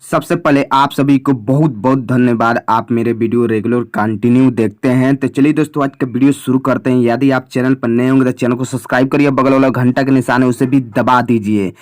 सबसे पहले आप सभी को बहुत बहुत धन्यवाद। आप मेरे वीडियो रेगुलर कंटिन्यू देखते हैं। तो चलिए दोस्तों, आज का वीडियो शुरू करते हैं। यदि आप चैनल पर नए होंगे तो चैनल को सब्सक्राइब करिए, बगल वाला घंटा का निशान है उसे भी दबा दीजिए।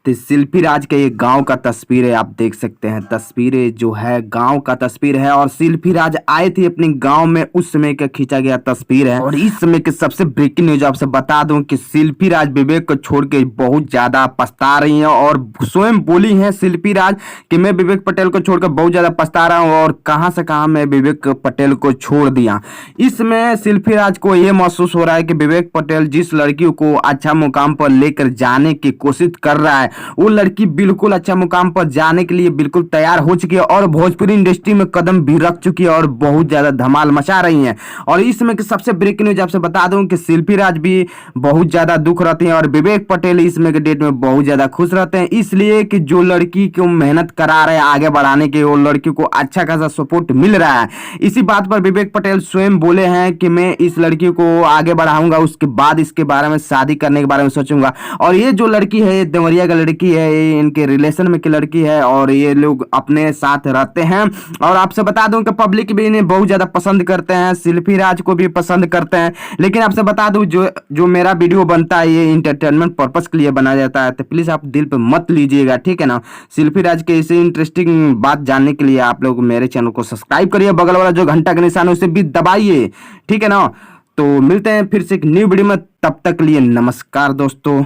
तो शिल्पी राज के ये गांव का तस्वीर है, आप देख सकते हैं। तस्वीरें जो है गांव का तस्वीर है और शिल्पी राज आए थे अपने गांव में, उस समय का खींचा गया तस्वीर है। और इस समय के सबसे ब्रेकिंग न्यूज आपसे बता दूं कि शिल्पी राज विवेक को छोड़ के बहुत ज्यादा पछता रही हैं और स्वयं बोली हैं शिल्पी राज कि मैं विवेक पटेल को छोड़कर बहुत ज्यादा पछता रहा हूं और कहां से कहां मैं विवेक पटेल को छोड़ दिया। इसमें शिल्पी राज को यह महसूस हो रहा है कि विवेक पटेल जिस लड़की को अच्छा मुकाम पर लेकर जाने की कोशिश कर रहा है, वो लड़की बिल्कुल अच्छा मुकाम पर जाने के लिए बिल्कुल तैयार हो चुकी है और भोजपुरी इंडस्ट्री में कदम भी रख चुकी है और बहुत ज्यादा धमाल मचा रही है। और इसमें सबसे ब्रेकिंग न्यूज आपसे बता दूं कि शिल्पी राज भी बहुत ज्यादा दुख रहती हैं और विवेक पटेल इसमें के डेट में बहुत ज्यादा खुश रहते हैं, इसलिए कि जो लड़की को मेहनत करा रहे हैं आगे बढ़ाने के, वो लड़की को अच्छा खासा सपोर्ट मिल रहा है। इसी बात पर विवेक पटेल स्वयं बोले हैं कि मैं इस लड़की को आगे बढ़ाऊंगा, उसके बाद इसके बारे में शादी करने के बारे में सोचूंगा। और ये जो लड़की है, ये देवरिया का लड़की है, ये इनके रिलेशन में की लड़की है और ये लोग अपने साथ रहते हैं। और आपसे बता दूं कि पब्लिक भी इन्हें बहुत ज्यादा पसंद करते हैं, शिल्पी राज को भी पसंद करते हैं। लेकिन आपसे बता दूं जो मेरा वीडियो बनता है ये इंटरटेनमेंट पर्पस के लिए बनाया जाता है, तो प्लीज आप दिल पे मत लीजिएगा, ठीक है ना। शिल्पी राज के इसे इंटरेस्टिंग बात जानने के लिए आप लोग मेरे चैनल को सब्सक्राइब करिए, बगल वाला जो घंटा का निशान है उसे भी दबाइए, ठीक है ना। तो मिलते हैं फिर से एक न्यू वीडियो में, तब तक के लिए नमस्कार दोस्तों।